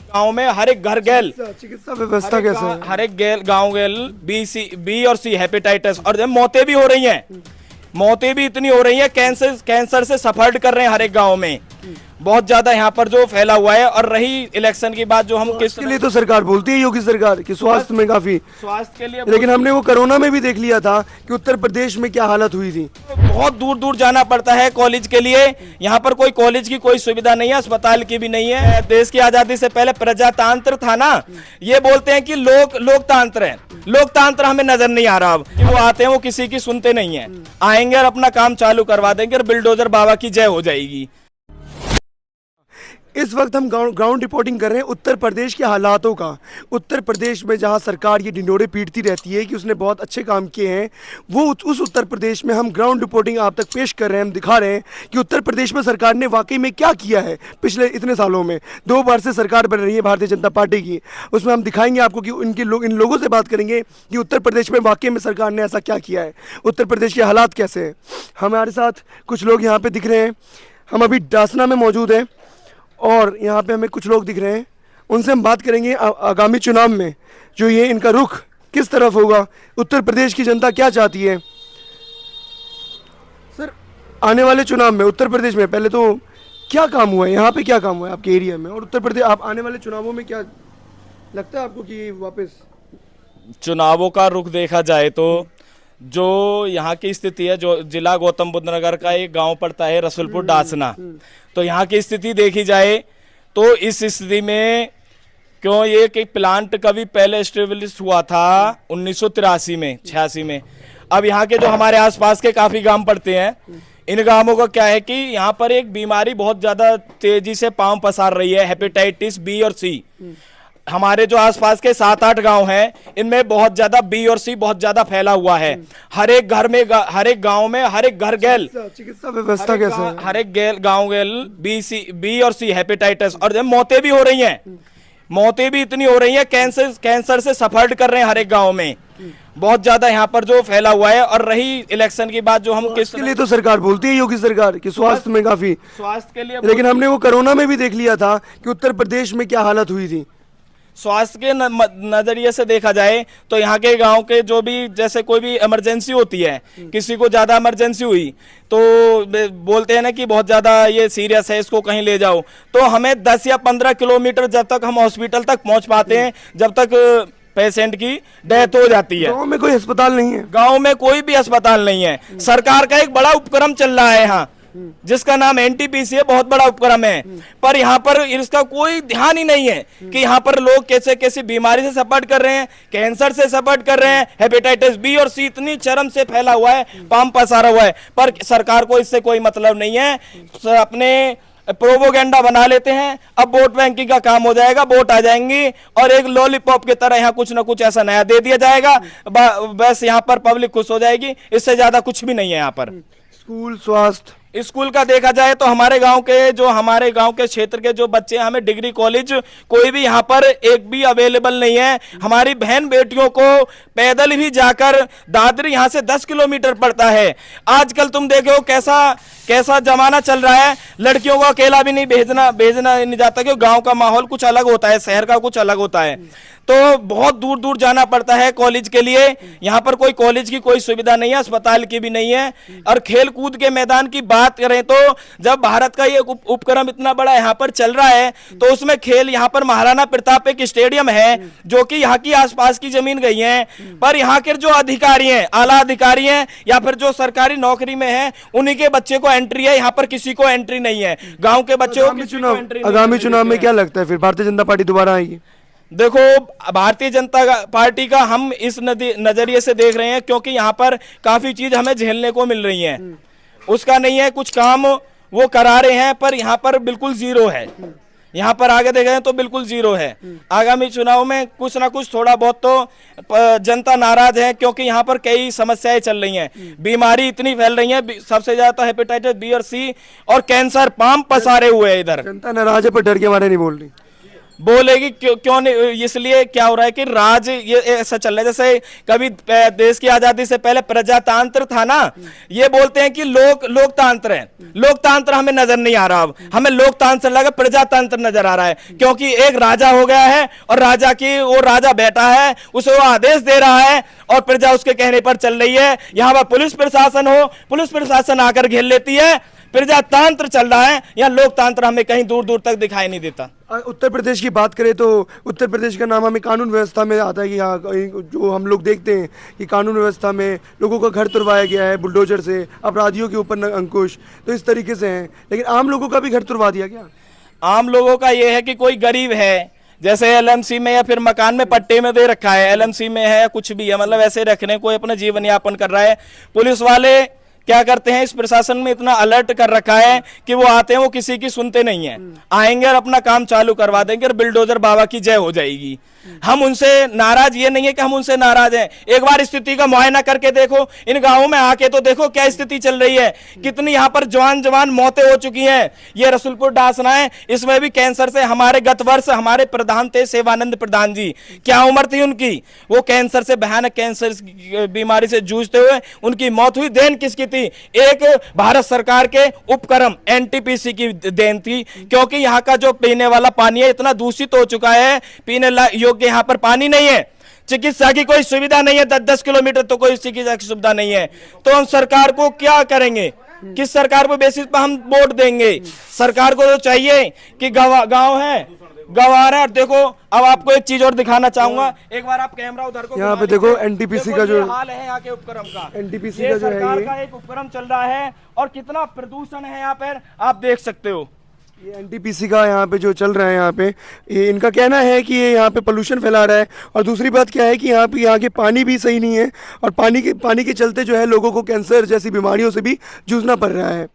गांव में हर एक घर गेल चिकित्सा व्यवस्था कैसे है? हर एक गांव गेल बी और सी हेपेटाइटिस और मौतें भी हो रही हैं। मौतें भी इतनी हो रही हैं, कैंसर से सफर कर रहे हैं हर एक गांव में। बहुत ज्यादा यहाँ पर जो फैला हुआ है। और रही इलेक्शन की बात, जो हम किस के लिए तो सरकार बोलती है योगी सरकार कि स्वास्थ्य में काफी, स्वास्थ्य के लिए, लेकिन हमने वो कोरोना में भी देख लिया था कि उत्तर प्रदेश में क्या हालत हुई थी। बहुत दूर दूर जाना पड़ता है कॉलेज के लिए। यहाँ पर कोई कॉलेज की कोई सुविधा नहीं है, अस्पताल की भी नहीं है। देश की आजादी से पहले प्रजातंत्र था ना, ये बोलते हैं कि लोकतंत्र है। लोकतंत्र हमें नजर नहीं आ रहा। अब कि वो आते हैं, वो किसी की सुनते नहीं है। आएंगे और अपना काम चालू करवा देंगे और बिल्डोजर बाबा की जय हो जाएगी। इस वक्त हम ग्राउंड रिपोर्टिंग कर रहे हैं उत्तर प्रदेश के हालातों का। उत्तर प्रदेश में जहां सरकार ये ढिंढोरे पीटती रहती है कि उसने बहुत अच्छे काम किए हैं, वो उस उत्तर प्रदेश में हम ग्राउंड रिपोर्टिंग आप तक पेश कर रहे हैं। हम दिखा रहे हैं कि उत्तर प्रदेश में सरकार ने वाकई में क्या किया है पिछले इतने सालों में। 2 बार से सरकार बन रही है भारतीय जनता पार्टी की। उसमें हम दिखाएंगे आपको कि इन लोगों से बात करेंगे कि उत्तर प्रदेश में वाकई में सरकार ने ऐसा क्या किया है, उत्तर प्रदेश के हालात कैसे हैं। हमारे साथ कुछ लोग यहाँ पर दिख रहे हैं। हम अभी डासना में मौजूद हैं और यहाँ पे हमें कुछ लोग दिख रहे हैं। उनसे हम बात करेंगे आगामी चुनाव में जो ये इनका रुख किस तरफ होगा, उत्तर प्रदेश की जनता क्या चाहती है। सर, आने वाले चुनाव में उत्तर प्रदेश में पहले तो क्या काम हुआ है, यहाँ पे क्या काम हुआ है आपके एरिया में, और उत्तर प्रदेश आप आने वाले चुनावों में क्या लगता है आपको कि वापस चुनावों का रुख देखा जाए तो जो यहाँ की स्थिति है, जो जिला गौतम बुद्ध नगर का एक गांव पड़ता है रसूलपुर डासना, तो यहाँ की स्थिति देखी जाए तो इस स्थिति में क्यों ये कि प्लांट कभी पहले एस्टेब्लिश हुआ था 1983 में 86 में। अब यहाँ के जो हमारे आसपास के काफी गांव पड़ते हैं, इन गांवों का क्या है कि यहाँ पर एक बीमारी बहुत ज्यादा तेजी से पांव पसार रही है, हेपेटाइटिस बी और सी। हमारे जो आसपास के 7-8 गांव हैं, इनमें बहुत ज्यादा बी और सी बहुत ज्यादा फैला हुआ है। हर एक घर में, हर एक गांव में, हर एक घर गेल चिकित्सा व्यवस्था कैसे है? हर एक गांव गेल बी और सी हेपेटाइटिस और मौतें भी हो रही हैं। मौतें भी इतनी हो रही हैं, कैंसर से सफर कर रहे हैं हर एक गांव में। बहुत ज्यादा यहाँ पर जो फैला हुआ है। और रही इलेक्शन की बात, जो हम किस के लिए तो सरकार बोलती है योगी सरकार कि स्वास्थ्य में काफी, स्वास्थ्य के लिए, लेकिन हमने वो कोरोना में भी देख लिया था कि उत्तर प्रदेश में क्या हालत हुई थी। स्वास्थ्य के नजरिए से देखा जाए तो यहाँ के गांव के जो भी, जैसे कोई भी इमरजेंसी होती है, किसी को ज्यादा इमरजेंसी हुई तो बोलते हैं ना कि बहुत ज्यादा ये सीरियस है, इसको कहीं ले जाओ, तो हमें 10 या 15 किलोमीटर जब तक हम हॉस्पिटल तक पहुंच पाते हैं, जब तक पेशेंट की डेथ हो जाती है। गांव में कोई अस्पताल नहीं है, गांव में कोई भी अस्पताल नहीं है। सरकार का एक बड़ा उपक्रम चल रहा है यहाँ, जिसका नाम एनटीपीसी है, बहुत बड़ा उपक्रम है, पर यहाँ पर इसका कोई ध्यान ही नहीं है कि यहाँ पर लोग कैसे कैसी बीमारी से सफर कर रहे हैं, कैंसर से सफर कर रहे हैं, हेपेटाइटिस बी और सी इतनी चरम से फैला हुआ है, पाम पसारा हुआ है, पर सरकार को इससे कोई मतलब नहीं है। अपने प्रोपोगेंडा बना लेते हैं, अब वोट बैंकिंग का काम हो जाएगा, वोट आ जाएंगी और एक लॉलीपॉप की तरह यहाँ कुछ ना कुछ ऐसा नया दे दिया जाएगा, बस यहाँ पर पब्लिक खुश हो जाएगी। इससे ज्यादा कुछ भी नहीं है यहाँ पर। स्कूल, स्वास्थ्य, स्कूल का देखा जाए तो हमारे गांव के क्षेत्र के जो बच्चे, हमें डिग्री कॉलेज कोई भी यहाँ पर एक भी अवेलेबल नहीं है। हमारी बहन बेटियों को पैदल भी जाकर दादरी यहाँ से 10 किलोमीटर पड़ता है। आजकल तुम देखो कैसा जमाना चल रहा है, लड़कियों को अकेला भी नहीं भेजना नहीं जाता, क्योंकि गांव का माहौल कुछ अलग होता है, शहर का कुछ अलग होता है, तो बहुत दूर दूर जाना पड़ता है कॉलेज के लिए। यहाँ पर कोई कॉलेज की कोई सुविधा नहीं है, अस्पताल की भी नहीं है। और खेल कूद के मैदान की बात करें तो जब भारत का ये उपक्रम इतना बड़ा यहाँ पर चल रहा है, तो उसमें खेल, यहाँ पर महाराणा प्रताप एक स्टेडियम है जो कि यहाँ की आसपास की जमीन गई है, पर यहाँ के जो अधिकारी हैं, आला अधिकारी हैं या फिर जो सरकारी नौकरी में है, उन्हीं के बच्चे को एंट्री है, यहाँ पर किसी को एंट्री नहीं है। गाँव के बच्चे आगामी चुनाव में क्या लगता है फिर भारतीय जनता पार्टी दोबारा आएगी? देखो, भारतीय जनता पार्टी का हम इस नजरिए से देख रहे हैं क्योंकि यहाँ पर काफी चीज हमें झेलने को मिल रही है। उसका नहीं है, कुछ काम वो करा रहे हैं, पर यहाँ पर बिल्कुल जीरो है। यहाँ पर आगे देखें तो बिल्कुल जीरो है। आगामी चुनाव में कुछ ना कुछ थोड़ा बहुत तो जनता नाराज है, क्योंकि यहाँ पर कई समस्याएं चल रही हैं, बीमारी इतनी फैल रही है, सबसे ज्यादा हेपेटाइटिस बी और सी और कैंसर पाम पसारे हुए हैं। इधर जनता नाराज है पर डर के मारे नहीं बोल रही। बोलेगी क्यों नहीं, इसलिए क्या हो रहा है कि राज ये ऐसा चल रहा है जैसे कभी देश की आजादी से पहले प्रजातंत्र था ना, ये बोलते हैं कि लोकतंत्र है, लोकतंत्र हमें नजर नहीं आ रहा, अब हमें लोकतंत्र लगा, प्रजातंत्र नजर आ रहा है, क्योंकि एक राजा हो गया है और राजा की वो राजा बैठा है, उसे वो आदेश दे रहा है और प्रजा उसके कहने पर चल रही है। यहां पर पुलिस प्रशासन हो, पुलिस प्रशासन आकर घेर लेती है, प्रजातंत्र चल रहा है, यहाँ लोकतंत्र हमें कहीं दूर दूर तक दिखाई नहीं देता। उत्तर प्रदेश की बात करें तो उत्तर प्रदेश का नाम हमें कानून व्यवस्था में आता है कि यहाँ जो हम लोग देखते हैं कि कानून व्यवस्था में लोगों का घर तुड़वाया गया है बुलडोजर से, अपराधियों के ऊपर अंकुश, तो इस तरीके से हैं। लेकिन आम लोगों का भी घर तुड़वा दिया गया। आम लोगों का यह है कि कोई गरीब है, जैसे एलएमसी में या फिर मकान में पट्टे में दे रखा है, एलएमसी में है, कुछ भी है, मतलब ऐसे रखने, कोई अपना जीवन यापन कर रहा है। पुलिस वाले क्या करते हैं, इस प्रशासन में इतना अलर्ट कर रखा है कि वो आते हैं, वो किसी की सुनते नहीं है, आएंगे और अपना काम चालू करवा देंगे और बिल्डोजर बाबा की जय हो जाएगी। हम उनसे नाराज ये नहीं है कि हम उनसे नाराज हैं, एक बार स्थिति का मुआयना करके देखो, इन गांवों में आके तो देखो क्या स्थिति चल रही है, कितनी यहाँ पर जवान मौतें हो चुकी हैं। ये रसूलपुर डासना है, इसमें भी कैंसर से हमारे गत वर्ष हमारे प्रधान थे सेवानंद प्रधान जी, क्या उम्र थी उनकी, वो कैंसर से, भयानक कैंसर बीमारी से जूझते हुए उनकी मौत हुई। देन किसकी थी? एक भारत सरकार के उपक्रम एनटीपीसी की देन थी, क्योंकि यहाँ का जो पीने वाला पानी है इतना दूषित हो चुका है, पीने योग्य यहाँ पर पानी नहीं है, चिकित्सा की कोई सुविधा नहीं है, 10-10 किलोमीटर तो कोई चिकित्सा की सुविधा नहीं है। तो हम सरकार को क्या करेंगे, किस सरकार पर बेसिस पर हम वोट देंगे? सरकार को तो चाहिए कि गांव है, गंवार है। और देखो अब आपको एक चीज और दिखाना चाहूंगा, एक बार आप कैमरा उधर को यहाँ पे देखो एनटीपीसी का जो हाल है यहाँ के उपक्रम का, एनटीपीसी ये का जो है सरकार ये का एक उपक्रम चल रहा है और कितना प्रदूषण है यहाँ पर आप देख सकते हो। ये एनटीपीसी का यहाँ पे जो चल रहा है, यहाँ पे ये इनका कहना है कि ये यहाँ पे पोल्यूशन फैला रहा है। और दूसरी बात क्या है कि यहाँ पे यहाँ के पानी भी सही नहीं है और पानी के चलते जो है लोगों को कैंसर जैसी बीमारियों से भी जूझना पड़ रहा है।